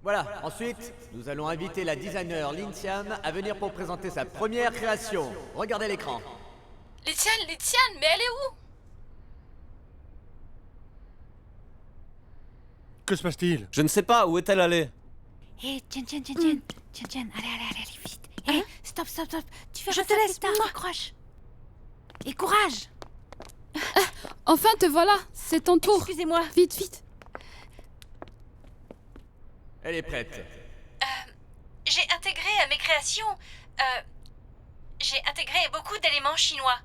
Voilà, ensuite, nous allons inviter la designer Lin Tian à venir pour présenter sa première création. Regardez l'écran. Litiane, mais elle est où? Que se passe-t-il? Je ne sais pas, où est-elle allée? Hé, Tiens, allez, vite. Hé, stop. Tu fais Je te laisse, moi. Accroche. Et courage. Enfin, te voilà, c'est ton tour. Excusez-moi. Vite. Elle est prête. J'ai intégré à mes créations... j'ai intégré beaucoup d'éléments chinois.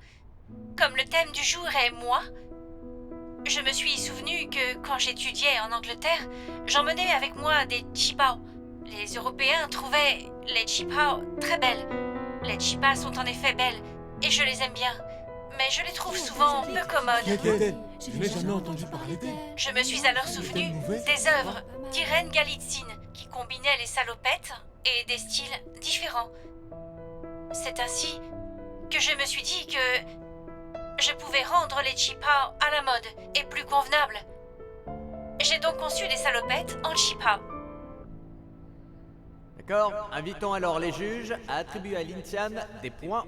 Comme le thème du jour est moi, je me suis souvenu que quand j'étudiais en Angleterre, j'emmenais avec moi des chipao. Les Européens trouvaient les chipao très belles. Les chipas sont en effet belles, et je les aime bien. Mais je les trouve souvent peu commodes. Je n'ai jamais entendu parler d'elle. Je me suis alors souvenu des œuvres d'Irène Galitzine qui combinaient les salopettes et des styles différents. C'est ainsi que je me suis dit que je pouvais rendre les chipao à la mode et plus convenables. J'ai donc conçu des salopettes en chipao. D'accord? Invitons alors les juges à attribuer à Lin Tian des points.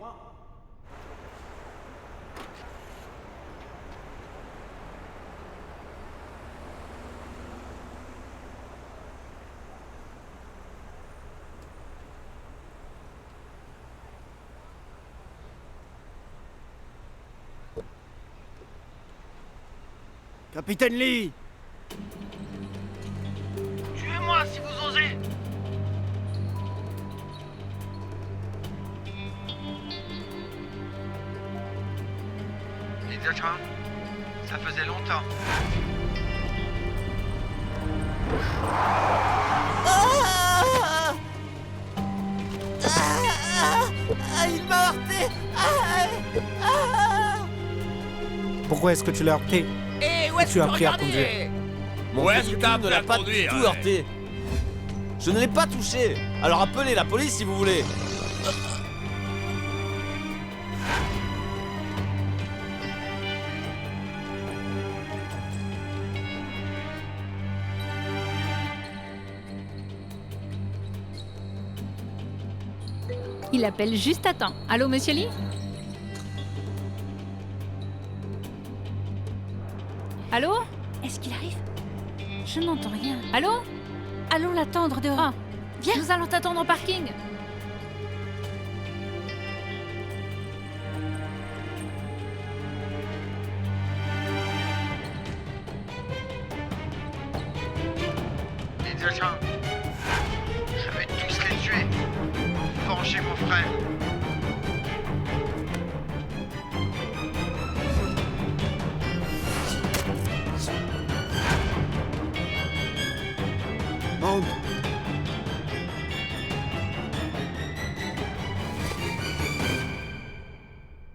Capitaine Lee! Tuez-moi si vous osez! Lydia Chan, ça faisait longtemps. Il m'a heurté! Pourquoi est-ce que tu l'as heurté? Et où est-ce Tu que as vous appris à regardez? conduire. Mon véhicule ne l'a pas du tout heurté. Je ne l'ai pas touché. Alors appelez la police si vous voulez. Il appelle juste à temps. Allô, monsieur Lee? Allô? Est-ce qu'il arrive? Je n'entends rien. Allô? Allons l'attendre dehors. Ah, Viens. nous allons t'attendre au parking. Lydia Chan, je vais tous les tuer. Venger mon frère. Bande.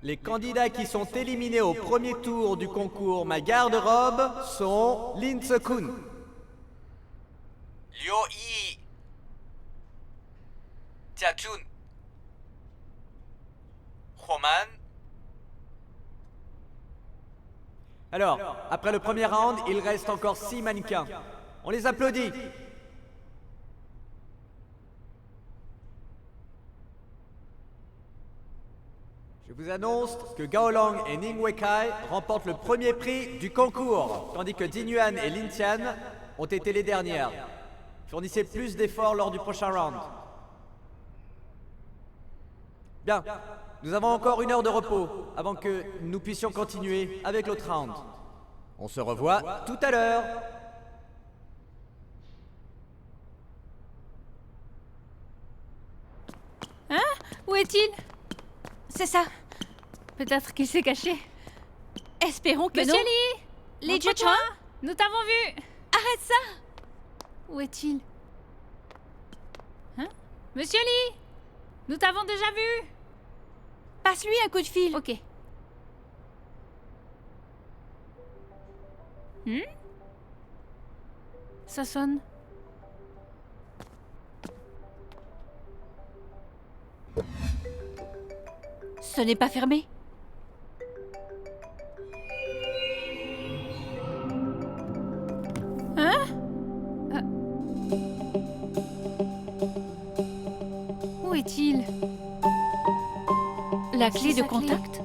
Les candidats qui sont éliminés au premier tour du concours Ma garde-robe sont Lin Se-kun, Liu Yi, Jia Jun, Huoman. Alors, après le premier round, il reste encore 6 mannequins. On les applaudit. Je vous annonce que Gao Long et Ning Weikai remportent le premier prix du concours, tandis que Jin Yuan et Lin Tian ont été les dernières. Fournissez plus d'efforts lors du prochain round. Bien, nous avons encore 1 heure de repos avant que nous puissions continuer avec l'autre round. On se revoit tout à l'heure. Où est-il? C'est ça. Peut-être qu'il s'est caché. Espérons que Monsieur non. Lee! Les Montre-toi. Juchua, Nous t'avons vu! arrête ça. Où est-il? Hein? Monsieur Lee! Nous t'avons déjà vu! Passe-lui un coup de fil. Ok. Ça sonne. Ce n'est pas fermé. Hein? La clé de contact?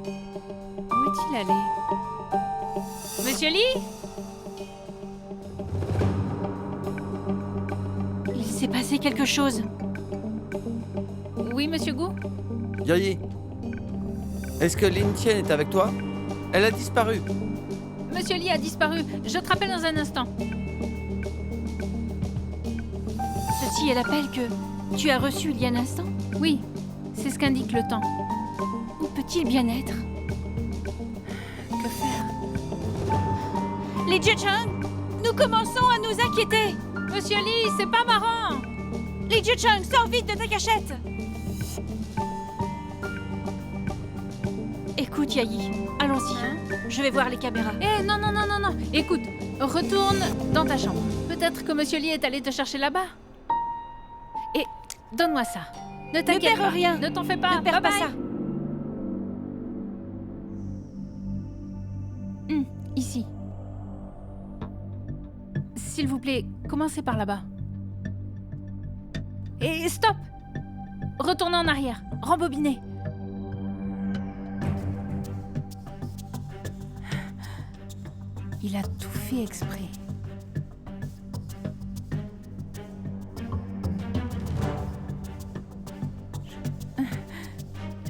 Où est-il allé? Monsieur Lee? Il s'est passé quelque chose. Oui, monsieur Gu? Yayi, est-ce que Lin Tian est avec toi? Elle a disparu. Monsieur Lee a disparu. Je te rappelle dans un instant. Ceci est l'appel que tu as reçu il y a un instant. Oui, c'est ce qu'indique le temps. Où peut-il bien être? Que faire? Les Jiechang, nous commençons à nous inquiéter. Monsieur Lee, c'est pas marrant! Les Jiechang, sors vite de ta cachette. Écoute, Yayi, allons-y. Je vais voir les caméras. Eh, non. Écoute, retourne dans ta chambre. Peut-être que Monsieur Lee est allé te chercher là-bas. Et donne-moi ça. Ne t'inquiète perds pas. rien. Ne t'en fais pas. Ne perds pas Bye ça. bye. Ici. S'il vous plaît, commencez par là-bas. Et stop! Retournez en arrière. Rembobinez. Il a tout fait exprès.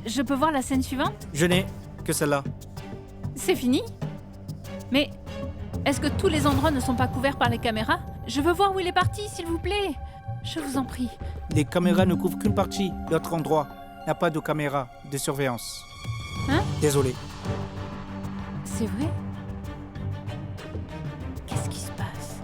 Je peux voir la scène suivante? Je n'ai que celle-là. C'est fini? Mais est-ce que tous les endroits ne sont pas couverts par les caméras? Je veux voir où il est parti, s'il vous plaît. Je vous en prie. Les caméras ne couvrent qu'une partie. L'autre endroit n'a pas de caméra de surveillance. Hein? Désolé. C'est vrai? Qu'est-ce qui se passe?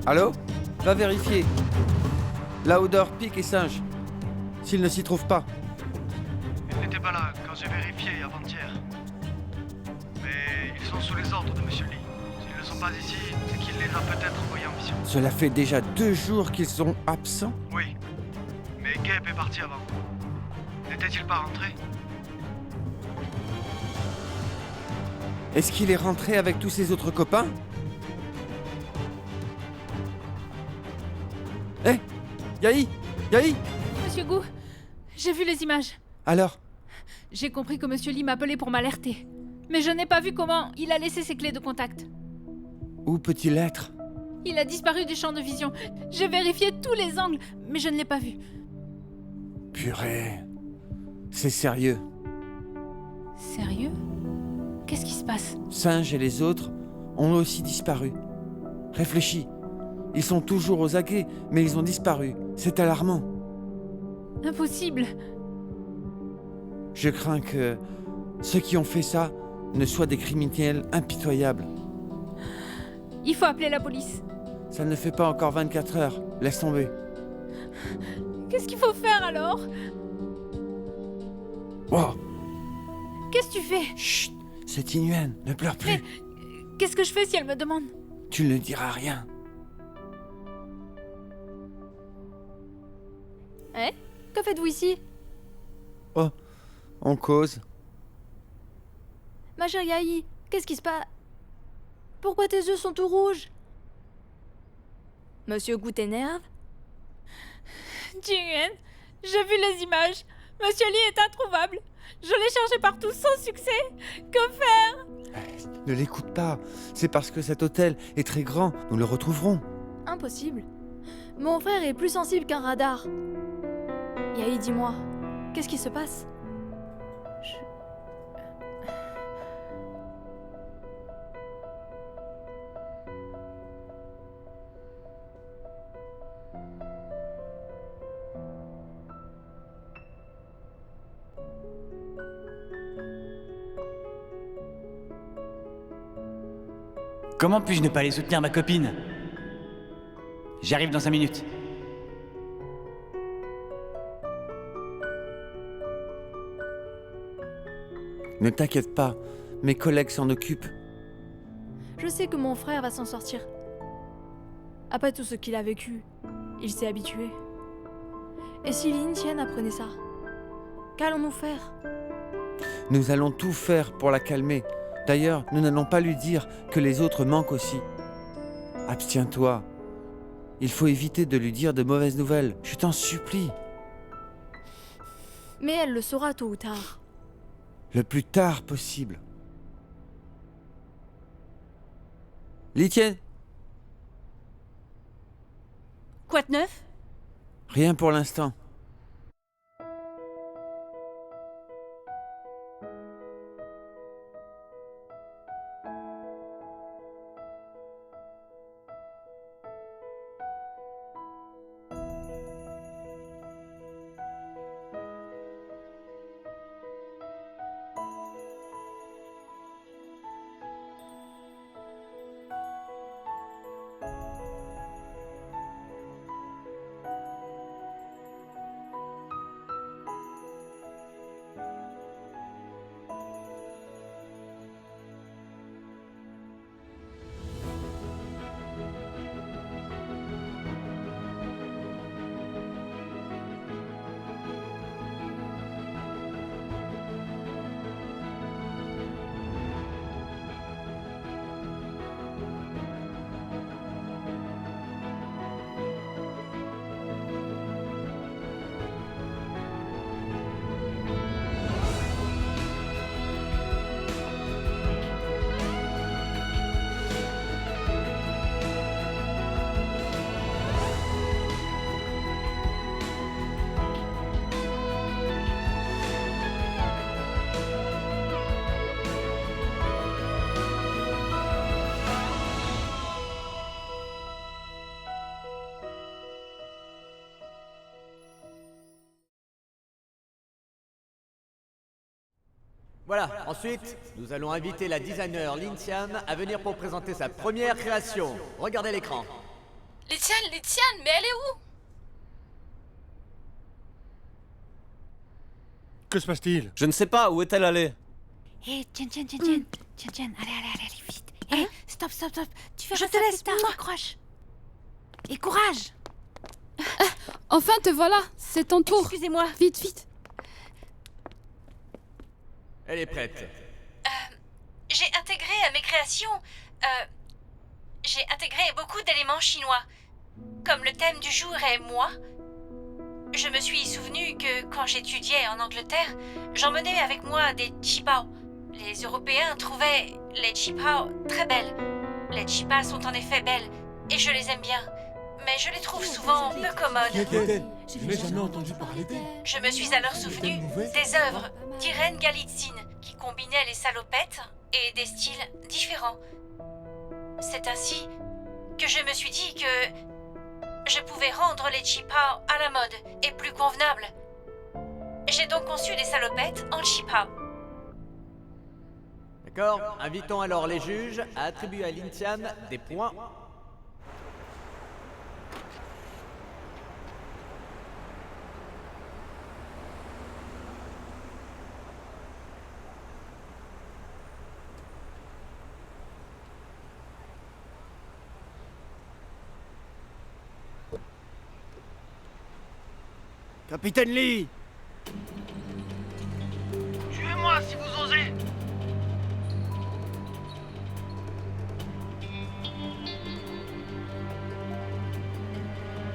Allô? Va vérifier. Lauder, Pic et Singe. S'ils ne s'y trouvent pas. Ils n'étaient pas là quand j'ai vérifié avant-hier. Mais ils sont sous les ordres de Monsieur Lee. S'ils ne sont pas ici, c'est qu'il les a peut-être envoyés en mission. Cela fait déjà 2 jours qu'ils sont absents. Oui. Mais Gabe est parti avant. N'était-il pas rentré? Est-ce qu'il est rentré avec tous ses autres copains? Hé, Yayi, Monsieur Gu, j'ai vu les images. Alors? J'ai compris que Monsieur Lee m'appelait pour m'alerter. Mais je n'ai pas vu comment il a laissé ses clés de contact. Où peut-il être? Il a disparu du champ de vision. J'ai vérifié tous les angles, mais je ne l'ai pas vu. Purée. C'est sérieux. Sérieux? Qu'est-ce qui se passe? Singe et les autres ont aussi disparu. Réfléchis. Ils sont toujours aux aguets, mais ils ont disparu. C'est alarmant. Impossible. Je crains que ceux qui ont fait ça ne soient des criminels impitoyables. Il faut appeler la police. Ça ne fait pas encore 24 heures. Laisse tomber. Qu'est-ce qu'il faut faire alors? Wow. Qu'est-ce que tu fais? Chut. C'est Inuan. Ne pleure plus. Mais qu'est-ce que je fais si elle me demande? Tu ne diras rien. Eh? Que faites-vous ici? Oh. On cause. Ma chère Yayi, qu'est-ce qui se passe? Pourquoi tes yeux sont tout rouges? Monsieur Gu t'énerve? Jingyuan, j'ai vu les images. Monsieur Lee est introuvable. Je l'ai cherché partout sans succès. Que faire? Ne l'écoute pas. C'est parce que cet hôtel est très grand. Nous le retrouverons. Impossible. Mon frère est plus sensible qu'un radar. Yayi, dis-moi, qu'est-ce qui se passe? Comment puis-je ne pas aller soutenir ma copine? J'arrive dans 5 minutes. Ne t'inquiète pas. Mes collègues s'en occupent. Je sais que mon frère va s'en sortir. Après tout ce qu'il a vécu, il s'est habitué. Et si Lin Tian apprenait ça? Qu'allons-nous faire? Nous allons tout faire pour la calmer. D'ailleurs, nous n'allons pas lui dire que les autres manquent aussi. Abstiens-toi. Il faut éviter de lui dire de mauvaises nouvelles, je t'en supplie. Mais elle le saura tôt ou tard. Le plus tard possible. Litienne, Quoi de neuf? rien pour l'instant. Voilà, ensuite, nous allons inviter la designer Lin Tian à venir pour présenter sa première création. Regardez l'écran. Litiane, mais elle est où? Que se passe-t-il? Je ne sais pas, où est-elle allée? Hé, tiens, allez, vite. Hé, stop. Tu fais Je pas te ça laisse, plus tard, moi. accroche. Et courage. Enfin, te voilà. C'est ton tour. Excusez-moi. Vite. Elle est prête. J'ai intégré à mes créations... j'ai intégré beaucoup d'éléments chinois. Comme le thème du jour est moi, je me suis souvenu que quand j'étudiais en Angleterre, j'emmenais avec moi des chipao. Les Européens trouvaient les chipao très belles. Les chipas sont en effet belles, et je les aime bien. Mais je les trouve souvent peu commodes. Je n'ai jamais entendu parler d'elle. Je me suis alors souvenu des œuvres d'Irène Galitzine qui combinaient les salopettes et des styles différents. C'est ainsi que je me suis dit que je pouvais rendre les chipao à la mode et plus convenables. J'ai donc conçu des salopettes en chipao. D'accord? Invitons alors les juges à attribuer à Lin Tian des points. Capitaine Lee! Tuez-moi si vous osez.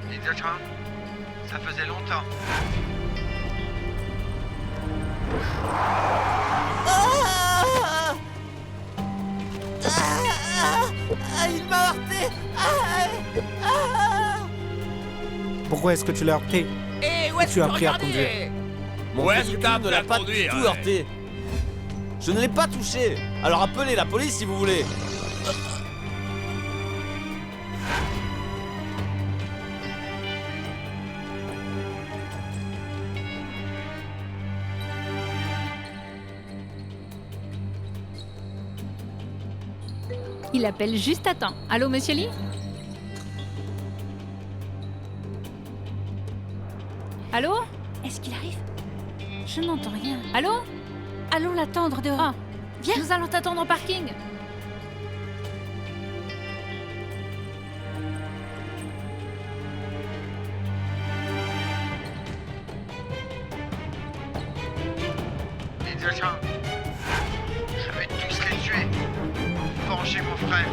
Lydia Chan, ça faisait longtemps. Il m'a heurté! Pourquoi est-ce que tu l'as heurté? Et où est-ce Tu que as tu appris à regardais? conduire. Mon véhicule ne l'a pas du tout heurté. Je ne l'ai pas touché. Alors appelez la police si vous voulez. Il appelle juste à temps. Allô, monsieur Lee? Allô? Est-ce qu'il arrive? Je n'entends rien. Allô? Allons l'attendre dehors. Ah, Viens. nous allons t'attendre au parking. Lydia Chan, je vais tous les tuer. Prêt.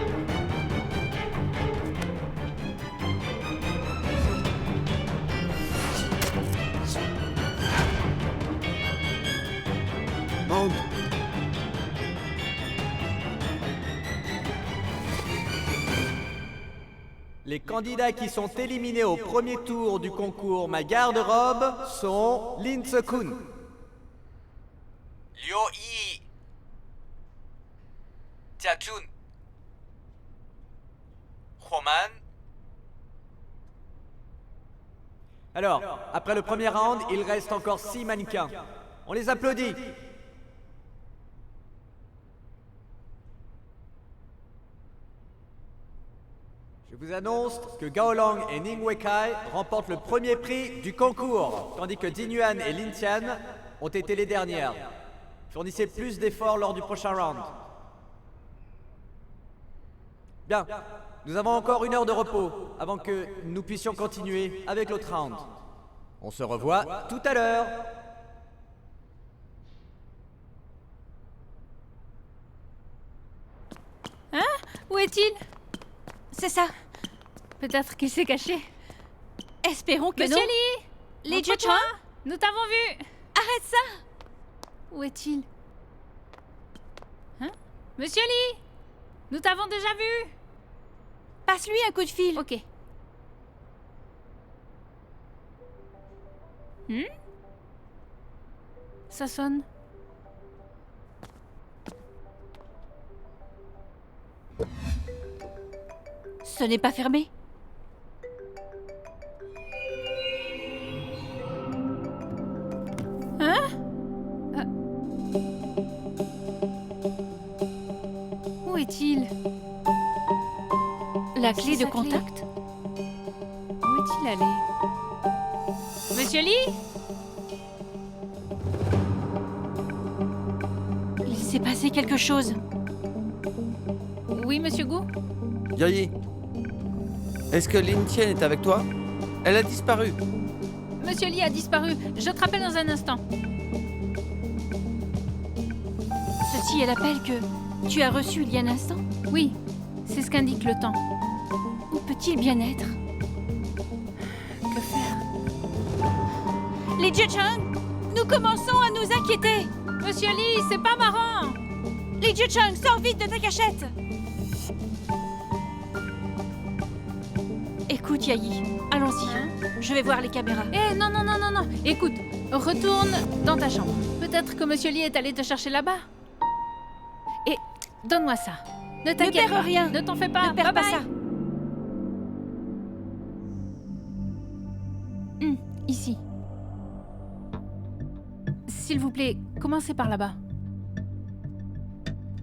Monte. Les candidats qui sont éliminés au premier tour du concours Ma garde-robe sont Lin Se-kun, Liu Yi. Jia Chun. Huoman. Alors, après le premier round, il reste encore 6 mannequins. On les applaudit. Je vous annonce que Gao Long et Ning Weikai remportent le premier prix du concours, tandis que Jin Yuan et Lin Tian ont été les dernières. Fournissez plus d'efforts lors du prochain round. Bien, nous avons encore 1 heure de repos avant que nous puissions continuer avec l'autre round. On se revoit tout à l'heure. Hein? Où est-il? C'est ça. Peut-être qu'il s'est caché. Espérons que Monsieur non. Lee! Les Montre-toi. Jutun. Nous t'avons vu! Arrête ça. Où est-il? Hein? Monsieur Lee! Nous t'avons déjà vu! Passe-lui un coup de fil. Ok. Ça sonne. Ce n'est pas fermé. Hein? Où est-il? La clé C'est de sa clé. contact. Où est-il allé? Monsieur Lee? Il s'est passé quelque chose. Oui, monsieur Gu? Yayi, est-ce que Lin Tian est avec toi? Elle a disparu. Monsieur Lee a disparu. Je te rappelle dans un instant. Ceci est l'appel que tu as reçu il y a un instant. Oui, c'est ce qu'indique le temps. Où peut-il bien être? Que faire? Les Jutun, nous commençons à nous inquiéter. Monsieur Lee, c'est pas marrant! Les Jutun, sors vite de ta cachette. Écoute, Yayi, allons-y. Hein? Je vais voir les caméras. Eh, non, non, non, non, non. Écoute, retourne dans ta chambre. Peut-être que Monsieur Lee est allé te chercher là-bas. Et donne-moi ça. Ne t'inquiète perds pas. rien. Ne t'en fais pas. Ne perds pas Bye ça. bye. Ici. S'il vous plaît, commencez par là-bas.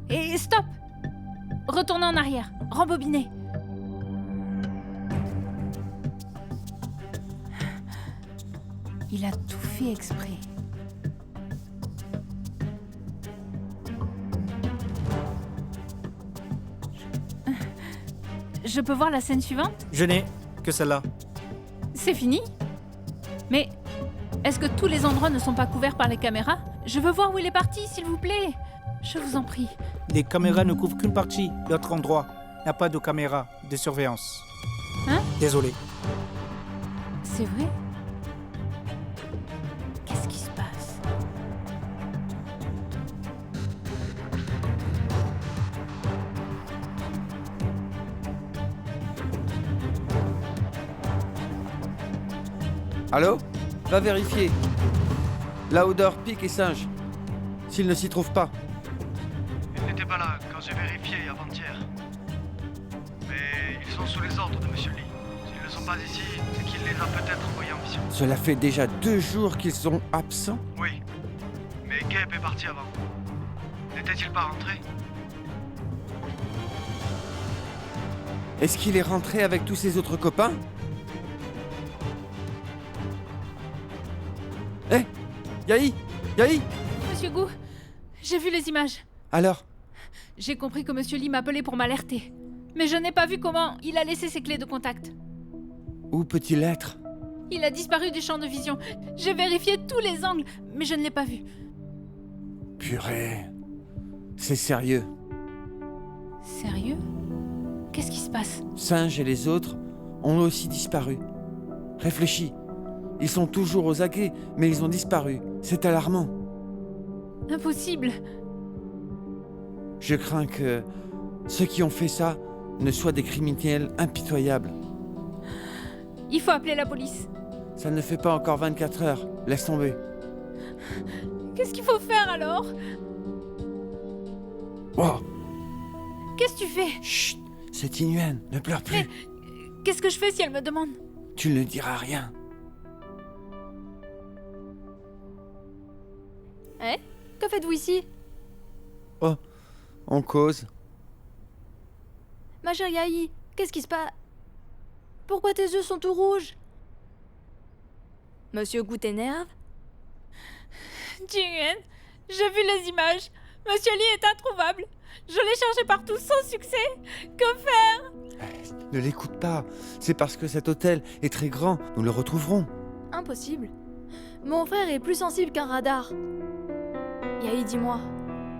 Et stop! Retournez en arrière. Rembobinez. Il a tout fait exprès. Je peux voir la scène suivante? Je n'ai que celle-là. C'est fini? Mais est-ce que tous les endroits ne sont pas couverts par les caméras? Je veux voir où il est parti, s'il vous plaît. Je vous en prie. Les caméras ne couvrent qu'une partie. L'autre endroit n'a pas de caméra de surveillance. Hein? Désolé. C'est vrai? Qu'est-ce qui se passe? Allô? Va vérifier. La odeur pique et singe. S'ils ne s'y trouvent pas. Ils n'étaient pas là quand j'ai vérifié avant-hier. Mais ils sont sous les ordres de Monsieur Lee. S'ils ne sont pas ici, c'est qu'il les a peut-être envoyés en mission. Cela fait déjà 2 jours qu'ils sont absents. Oui. Mais Gabe est parti avant. N'était-il pas rentré? Est-ce qu'il est rentré avec tous ses autres copains? Hé, Yayi, Yayi. Monsieur Gu, j'ai vu les images. Alors? J'ai compris que Monsieur Lee m'appelait pour m'alerter. Mais je n'ai pas vu comment il a laissé ses clés de contact. Où peut-il être? Il a disparu du champ de vision. J'ai vérifié tous les angles, mais je ne l'ai pas vu. Purée. C'est sérieux. Sérieux? Qu'est-ce qui se passe? Singe et les autres ont aussi disparu. Réfléchis. Ils sont toujours aux aguets, mais ils ont disparu. C'est alarmant. Impossible. Je crains que ceux qui ont fait ça ne soient des criminels impitoyables. Il faut appeler la police. Ça ne fait pas encore 24 heures. Laisse tomber. Qu'est-ce qu'il faut faire alors? Oh, Qu'est-ce que tu fais? chut, c'est Inuan, ne pleure plus. Qu'est-ce que je fais si elle me demande? Tu ne diras rien. Eh? Que faites-vous ici? Oh, on cause. Ma chère Yahi, qu'est-ce qui se passe? Pourquoi tes yeux sont tout rouges? Monsieur Gu t'énerve? Jingyan, j'ai vu les images. Monsieur Lee est introuvable. Je l'ai cherché partout sans succès. Que faire? Ne l'écoute pas. C'est parce que cet hôtel est très grand. Nous le retrouverons. Impossible. Mon frère est plus sensible qu'un radar. Yahi, dis-moi,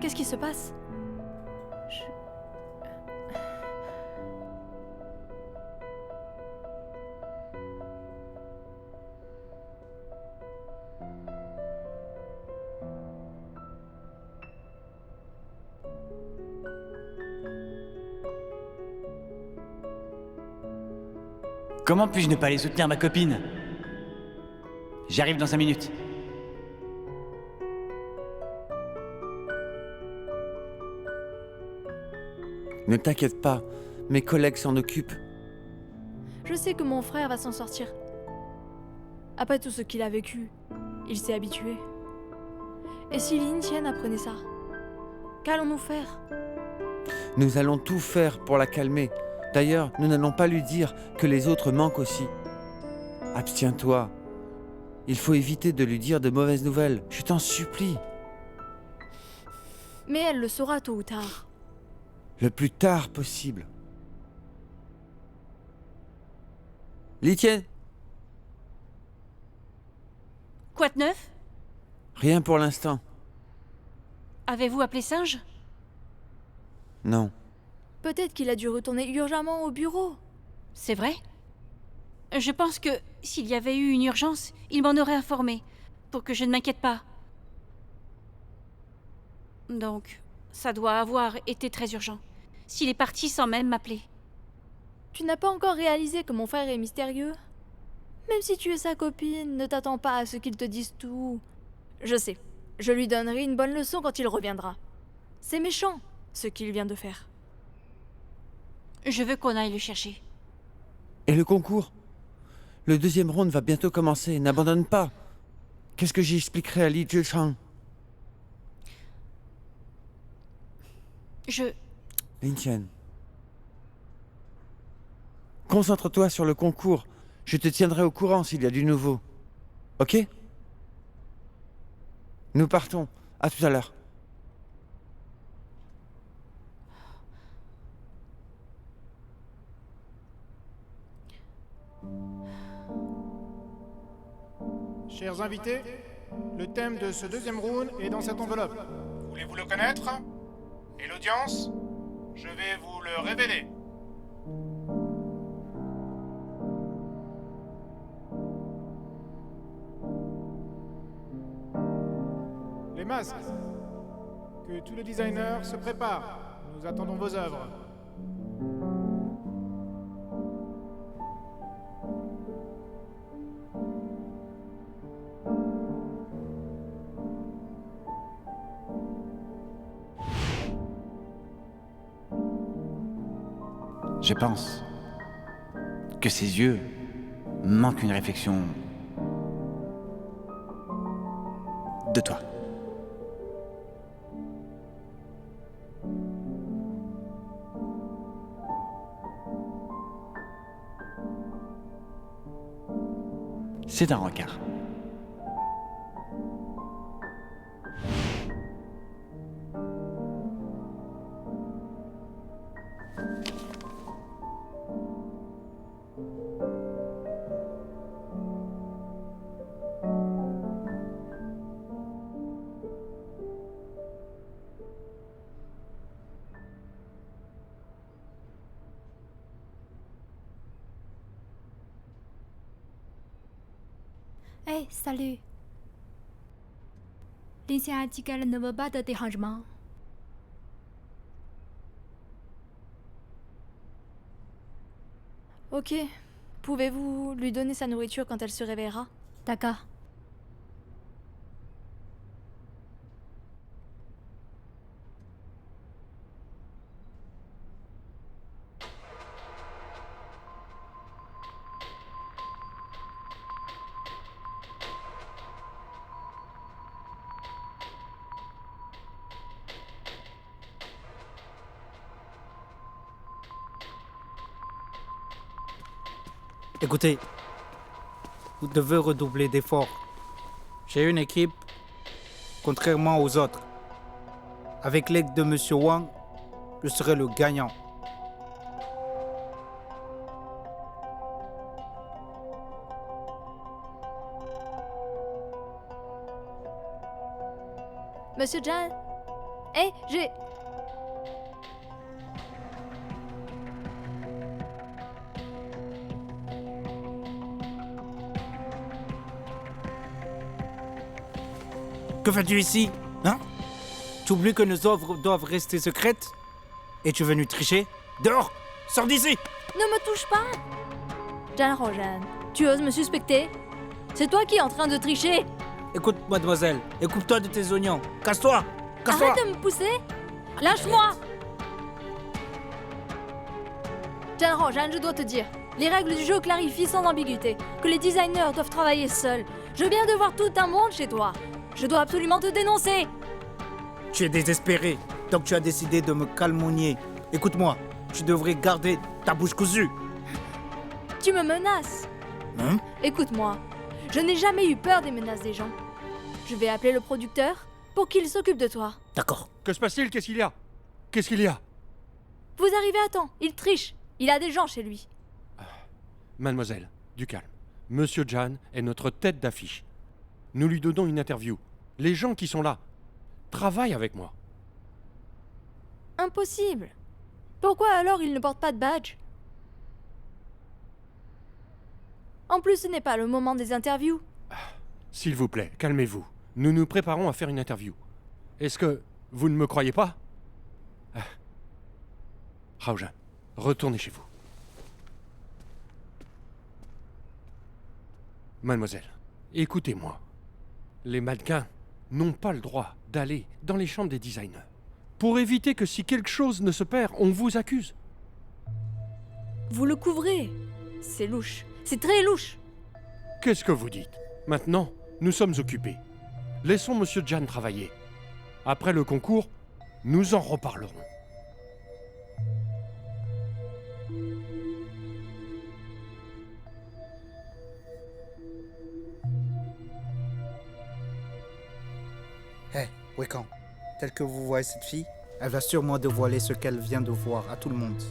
qu'est-ce qui se passe? Comment puis-je ne pas aller soutenir ma copine? J'arrive dans 5 minutes. Ne t'inquiète pas. Mes collègues s'en occupent. Je sais que mon frère va s'en sortir. Après tout ce qu'il a vécu, il s'est habitué. Et si Lin Tian apprenait ça? Qu'allons-nous faire? Nous allons tout faire pour la calmer. D'ailleurs, nous n'allons pas lui dire que les autres manquent aussi. Abstiens-toi. Il faut éviter de lui dire de mauvaises nouvelles. Je t'en supplie. Mais elle le saura tôt ou tard. Le plus tard possible. Litienne, Quoi de neuf? rien pour l'instant. Avez-vous appelé Singe? Non. Peut-être qu'il a dû retourner urgemment au bureau. C'est vrai? Je pense que s'il y avait eu une urgence, il m'en aurait informé, pour que je ne m'inquiète pas. Donc, ça doit avoir été très urgent. S'il est parti sans même m'appeler. Tu n'as pas encore réalisé que mon frère est mystérieux? Même si tu es sa copine, ne t'attends pas à ce qu'il te dise tout. Je sais, je lui donnerai une bonne leçon quand il reviendra. C'est méchant, ce qu'il vient de faire. Je veux qu'on aille le chercher. Et le concours? Le deuxième round va bientôt commencer. N'abandonne pas. Qu'est-ce que j'expliquerai à Li Zhichang? Lin Tian. Concentre-toi sur le concours. Je te tiendrai au courant s'il y a du nouveau. Ok? Nous partons. À tout à l'heure. Chers invités, le thème de ce deuxième round est dans cette enveloppe. Voulez-vous le connaître? Et l'audience? Je vais vous le révéler. Les masques. Que tous les designers se préparent. Nous attendons vos œuvres. Je pense que ses yeux manquent une réflexion de toi. C'est un rencard. Hey, salut. L'ancien article ne veut pas de dérangement. Ok. Pouvez-vous lui donner sa nourriture quand elle se réveillera? D'accord. Écoutez, vous devez redoubler d'efforts. J'ai une équipe, contrairement aux autres. Avec l'aide de Monsieur Wang, je serai le gagnant. Monsieur Jan? Hey, j'ai... Que fais-tu ici? Hein? Tu oublies que nos œuvres doivent rester secrètes? Es-tu venu tricher? Dehors! Sors d'ici! Ne me touche pas! Jan Rojan, tu oses me suspecter? C'est toi qui es en train de tricher! Écoute, mademoiselle, écoute-toi de tes oignons. Casse-toi! Casse-toi! Arrête de me pousser! Lâche-moi! Jan Rojan, je dois te dire, les règles du jeu clarifient sans ambiguïté que les designers doivent travailler seuls. Je viens de voir tout un monde chez toi. Je dois absolument te dénoncer! Tu es désespéré, donc tu as décidé de me calomnier. Écoute-moi, tu devrais garder ta bouche cousue. Tu me menaces! Hein? Écoute-moi, je n'ai jamais eu peur des menaces des gens. Je vais appeler le producteur pour qu'il s'occupe de toi. D'accord. Que se passe-t-il? Qu'est-ce qu'il y a? Qu'est-ce qu'il y a? Vous arrivez à temps, il triche. Il a des gens chez lui. Mademoiselle, du calme. Monsieur Jan est notre tête d'affiche. Nous lui donnons une interview. Les gens qui sont là travaillent avec moi. Impossible. Pourquoi alors il ne porte pas de badge? En plus, ce n'est pas le moment des interviews. S'il vous plaît, calmez-vous. Nous nous préparons à faire une interview. Est-ce que vous ne me croyez pas? Raojan, retournez chez vous. Mademoiselle, écoutez-moi. Les mannequins n'ont pas le droit d'aller dans les chambres des designers. Pour éviter que si quelque chose ne se perd, on vous accuse. Vous le couvrez. C'est louche. C'est très louche. Qu'est-ce que vous dites? Maintenant, nous sommes occupés. Laissons Monsieur Jan travailler. Après le concours, nous en reparlerons. Hé, Wekon, telle que vous voyez cette fille, elle va sûrement dévoiler ce qu'elle vient de voir à tout le monde.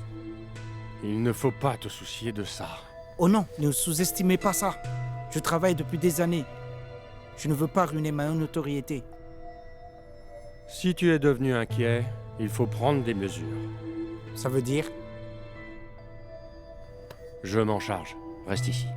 Il ne faut pas te soucier de ça. Oh non, ne sous-estimez pas ça. Je travaille depuis des années. Je ne veux pas ruiner ma notoriété. Si tu es devenu inquiet, il faut prendre des mesures. Ça veut dire? Je m'en charge. Reste ici.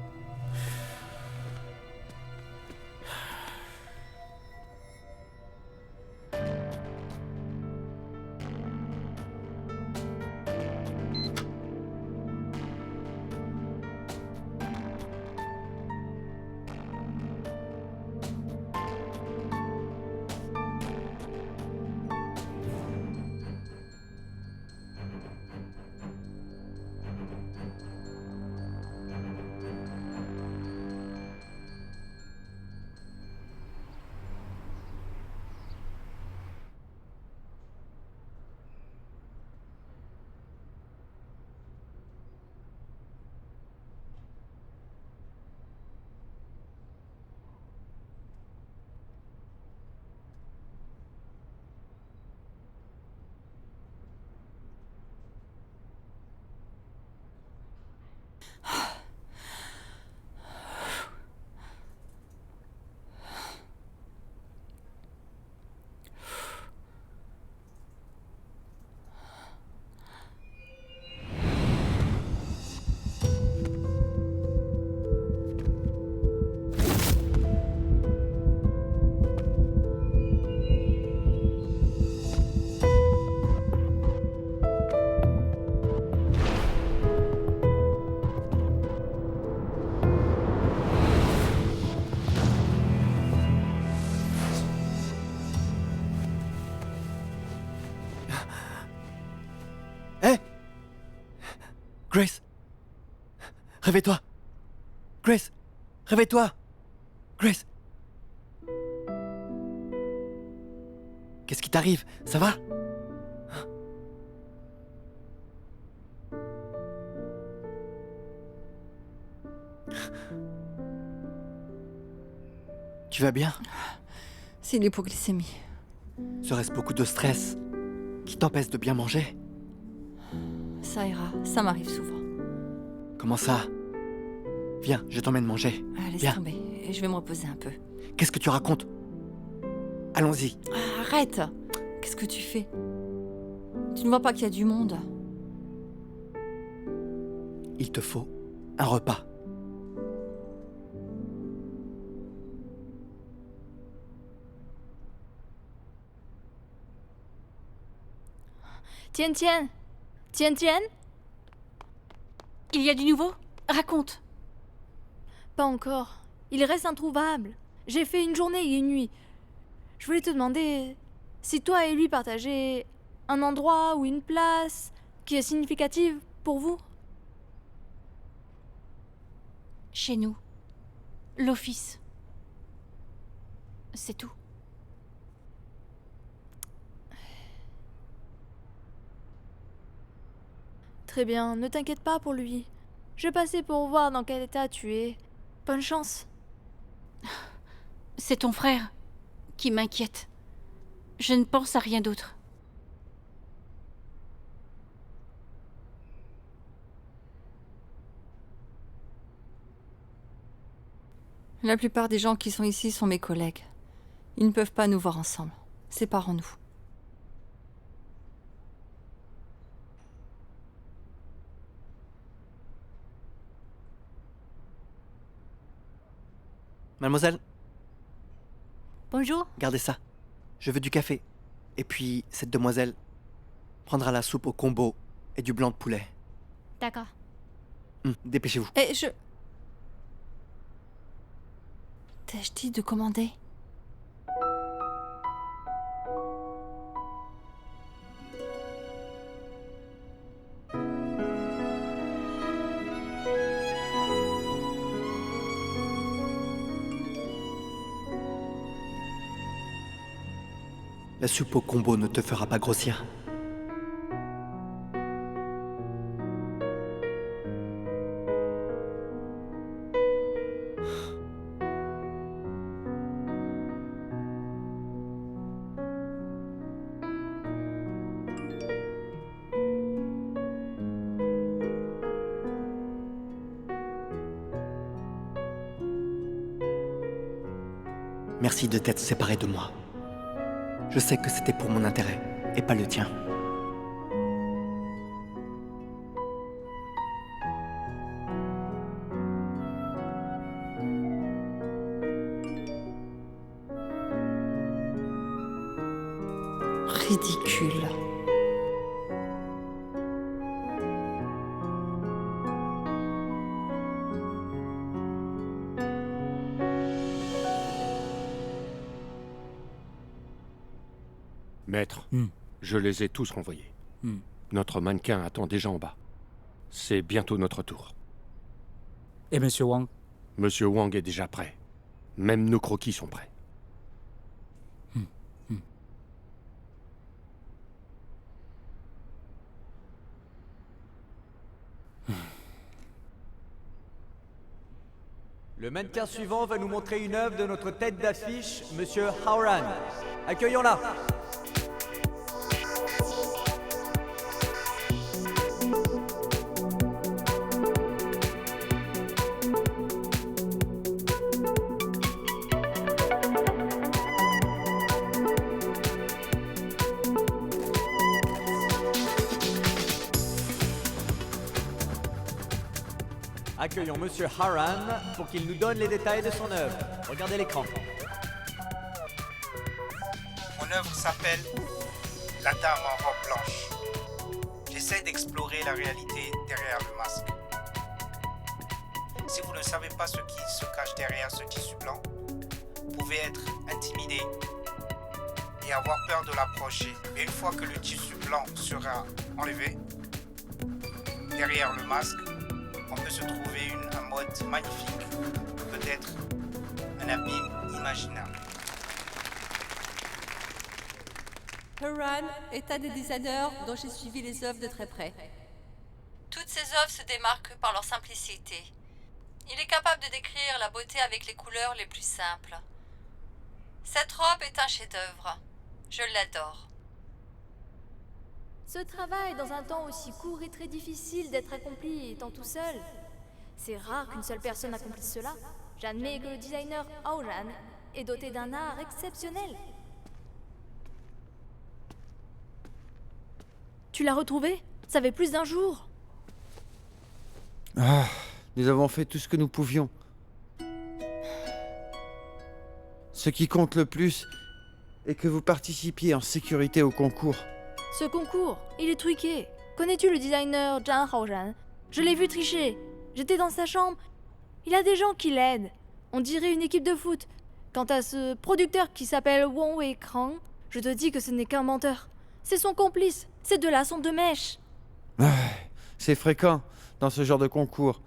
Grace! Réveille-toi! Grace! Réveille-toi! Grace! Qu'est-ce qui t'arrive? Ça va? Tu vas bien? C'est l'hypoglycémie. Serait-ce beaucoup de stress qui t'empêche de bien manger? Ça ira, ça m'arrive souvent. Comment ça? Viens, je t'emmène manger. Laisse Viens. tomber, je vais me reposer un peu. Qu'est-ce que tu racontes? Allons-y. Arrête! Qu'est-ce que tu fais? Tu ne vois pas qu'il y a du monde? Il te faut un repas. Tiens, tiens. Tiens, tiens. Il y a du nouveau? Raconte. Pas encore. Il reste introuvable. J'ai fait une journée et une nuit. Je voulais te demander si toi et lui partagez un endroit ou une place qui est significative pour vous. Chez nous. L'office. C'est tout. Très bien, ne t'inquiète pas pour lui. Je passais pour voir dans quel état tu es. Bonne chance. C'est ton frère qui m'inquiète. Je ne pense à rien d'autre. La plupart des gens qui sont ici sont mes collègues. Ils ne peuvent pas nous voir ensemble. Séparons-nous. Mademoiselle, Bonjour. gardez ça. Je veux du café. Et puis, cette demoiselle prendra la soupe au combo et du blanc de poulet. D'accord. Dépêchez-vous. Et je... T'ai-je dit de commander? La soupe au combo ne te fera pas grossir. Merci de t'être séparé de moi. Je sais que c'était pour mon intérêt, et pas le tien. Ridicule. Maître, je les ai tous renvoyés. Notre mannequin attend déjà en bas. C'est bientôt notre tour. Et Monsieur Wang? Monsieur Wang est déjà prêt. Même nos croquis sont prêts. Le mannequin suivant va nous montrer une œuvre de notre tête d'affiche, Monsieur Howran. Accueillons-la. Accueillons Monsieur Howran pour qu'il nous donne les détails de son œuvre. Regardez l'écran. Mon œuvre s'appelle La Dame en robe blanche. J'essaie d'explorer la réalité derrière le masque. Si vous ne savez pas ce qui se cache derrière ce tissu blanc, vous pouvez être intimidé et avoir peur de l'approcher. Mais une fois que le tissu blanc sera enlevé, Derrière le masque, on peut se trouver un mode magnifique, peut-être un abîme inimaginable. Horan est un des designers dont j'ai suivi les œuvres de très près. Toutes ses œuvres se démarquent par leur simplicité. Il est capable de décrire la beauté avec les couleurs les plus simples. Cette robe est un chef-d'œuvre. Je l'adore. Ce travail, dans un temps aussi court, est très difficile d'être accompli étant tout seul. C'est rare qu'une seule personne accomplisse cela. J'admets que le designer Aoran est doté d'un art exceptionnel. Tu l'as retrouvé? Ça fait plus d'un jour. Ah, nous avons fait tout ce que nous pouvions. Ce qui compte le plus est que vous participiez en sécurité au concours. Ce concours, il est truqué. Connais-tu le designer Zhang Haoran? Je l'ai vu tricher. J'étais dans sa chambre. Il a des gens qui l'aident. On dirait une équipe de foot. Quant à ce producteur qui s'appelle Wong Wei-Krang, je te dis que ce n'est qu'un menteur. C'est son complice. Ces deux-là sont de mèche. Ah, c'est fréquent dans ce genre de concours.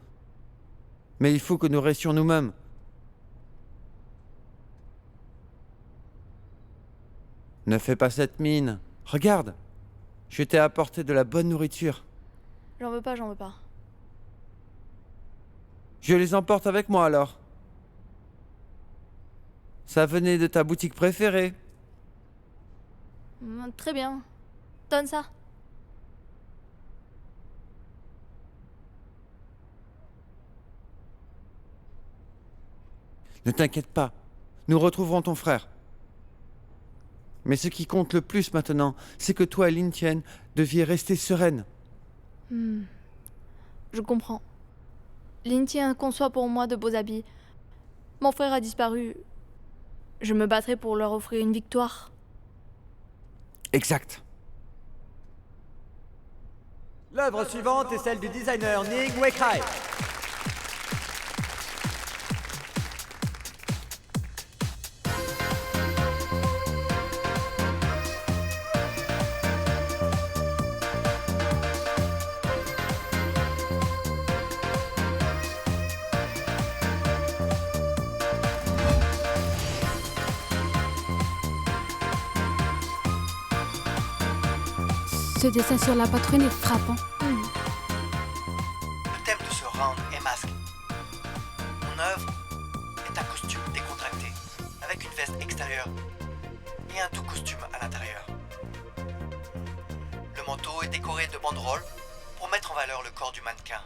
Mais il faut que nous restions nous-mêmes. Ne fais pas cette mine. Regarde, je t'ai apporté de la bonne nourriture. J'en veux pas, j'en veux pas. Je les emporte avec moi alors. Ça venait de ta boutique préférée. Très bien. Donne ça. Ne t'inquiète pas, nous retrouverons ton frère. Mais ce qui compte le plus maintenant, c'est que toi et Lin Tian deviez rester sereine. Je comprends. Lin Tian conçoit pour moi de beaux habits. Mon frère a disparu. Je me battrai pour leur offrir une victoire. Exact. L'œuvre suivante est celle du designer Ning Weikai. Ce dessin sur la poitrine est frappant. Le thème de ce round est masque. Mon œuvre est un costume décontracté, avec une veste extérieure et un doux costume à l'intérieur. Le manteau est décoré de banderoles pour mettre en valeur le corps du mannequin.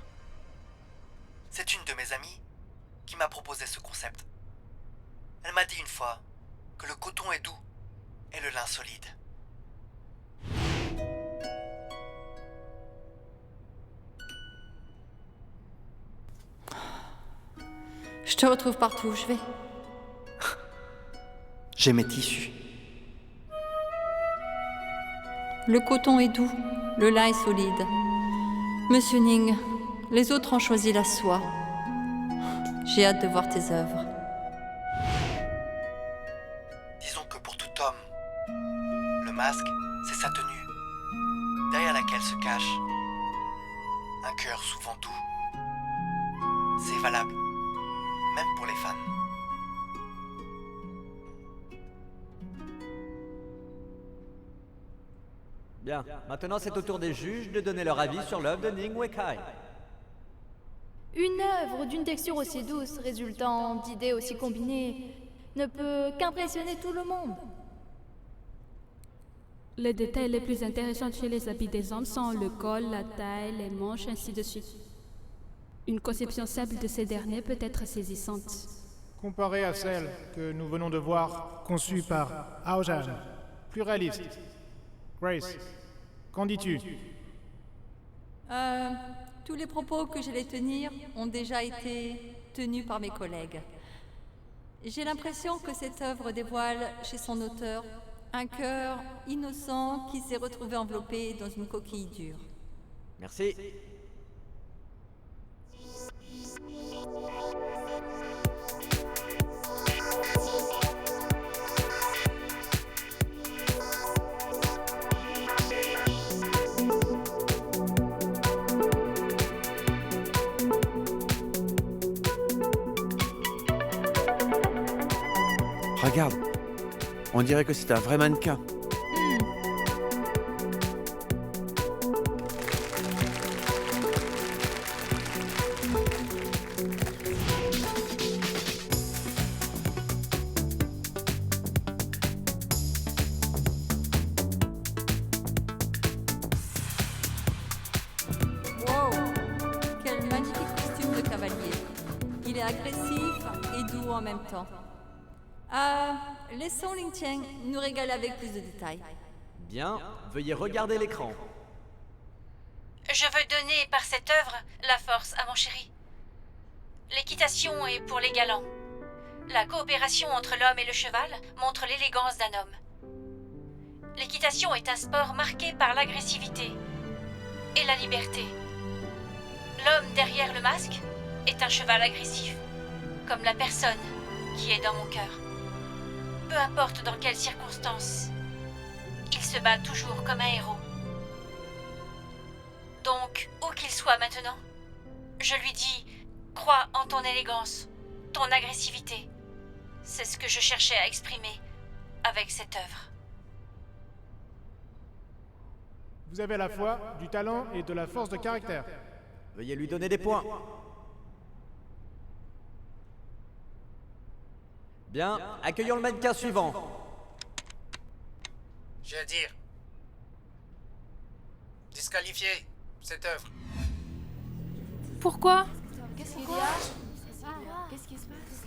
C'est une de mes amies qui m'a proposé ce concept. Elle m'a dit une fois que le coton est doux et le lin solide. Je te retrouve partout où je vais. J'ai mes tissus. Le coton est doux, le lin est solide. Monsieur Ning, les autres ont choisi la soie. J'ai hâte de voir tes œuvres. Disons que pour tout homme, le masque, c'est sa tenue, derrière laquelle se cache un cœur souvent doux. C'est valable, même pour les fans. Bien, maintenant c'est au tour des juges de donner leur avis sur l'œuvre de Ning Weikai. Une œuvre d'une texture aussi douce, résultant d'idées aussi combinées, ne peut qu'impressionner tout le monde. Les détails les plus intéressants chez les habits des hommes sont le col, la taille, les manches, ainsi de suite. Une conception simple de ces derniers peut être saisissante. Comparée à celle que nous venons de voir, conçue par Aoran, plus réaliste. Grace, qu'en dis-tu? Tous les propos que j'allais tenir ont déjà été tenus par mes collègues. J'ai l'impression que cette œuvre dévoile chez son auteur un cœur innocent qui s'est retrouvé enveloppé dans une coquille dure. Merci. Regarde, on dirait que c'est un vrai mannequin. Wow, quel magnifique costume de cavalier. Il est agressif et doux en même temps. Laissons Lin Tian nous régaler avec plus de détails. Bien, veuillez regarder l'écran. Je veux donner par cette œuvre la force à mon chéri. L'équitation est pour les galants. La coopération entre l'homme et le cheval montre l'élégance d'un homme. L'équitation est un sport marqué par l'agressivité et la liberté. L'homme derrière le masque est un cheval agressif, comme la personne qui est dans mon cœur. Peu importe dans quelles circonstances, il se bat toujours comme un héros. Donc, où qu'il soit maintenant, je lui dis, crois en ton élégance, ton agressivité. C'est ce que je cherchais à exprimer avec cette œuvre. Vous avez à la fois du talent et de la force de caractère. Veuillez lui donner des points. Bien, accueillons le mannequin suivant. J'ai à dire. Disqualifier cette œuvre. Pourquoi? Qu'est-ce qu'il y a? Qu'est-ce qui se passe?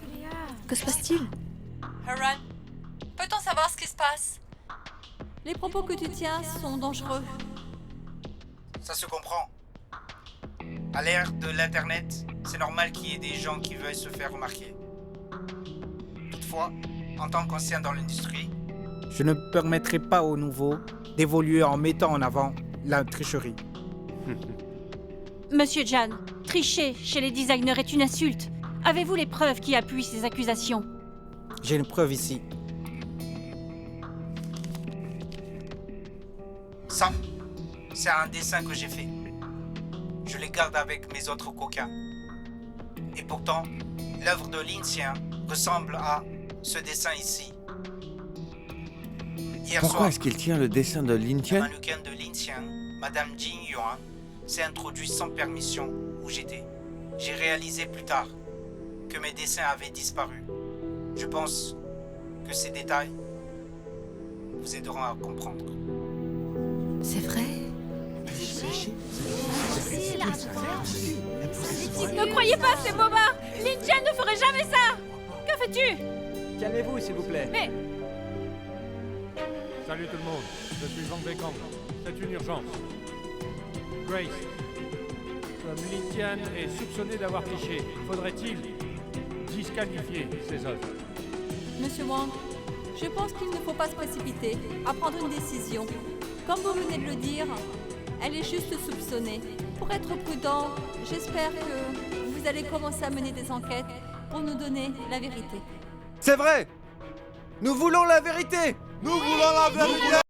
Que se passe-t-il? Haran, peut-on savoir ce qui se passe? Les propos que tu tiens sont dangereux. Ça se comprend. À l'ère de l'Internet, c'est normal qu'il y ait des gens qui veuillent se faire remarquer. Toutefois, en tant qu'ancien dans l'industrie, je ne permettrai pas aux nouveaux d'évoluer en mettant en avant la tricherie. Monsieur Jan, tricher chez les designers est une insulte. Avez-vous les preuves qui appuient ces accusations? J'ai une preuve ici. Ça, c'est un dessin que j'ai fait. Je les garde avec mes autres coquins. Et pourtant, l'œuvre de Lin Tian ressemble à ce dessin ici. Hier Pourquoi soir, est-ce qu'il tient le dessin de Lin le Tian? mannequin de Lin Tian, Madame Jing Yuan, s'est introduit sans permission où j'étais. J'ai réalisé plus tard que mes dessins avaient disparu. Je pense que ces détails vous aideront à comprendre. C'est vrai? Ne croyez pas ces bobards! Lin Tian ne ferait jamais ça! Que fais-tu? Calmez-vous, s'il vous plaît. Mais Salut tout le monde, je suis Van Bekang. C'est une urgence. Grace, comme Lin Tian est soupçonné d'avoir triché, faudrait-il disqualifier ses œuvres? Monsieur Wang, je pense qu'il ne faut pas se précipiter à prendre une décision. Comme vous venez de le dire, elle est juste soupçonnée. Pour être prudent, j'espère que vous allez commencer à mener des enquêtes pour nous donner la vérité. C'est vrai! Nous voulons la vérité! Nous voulons la vérité!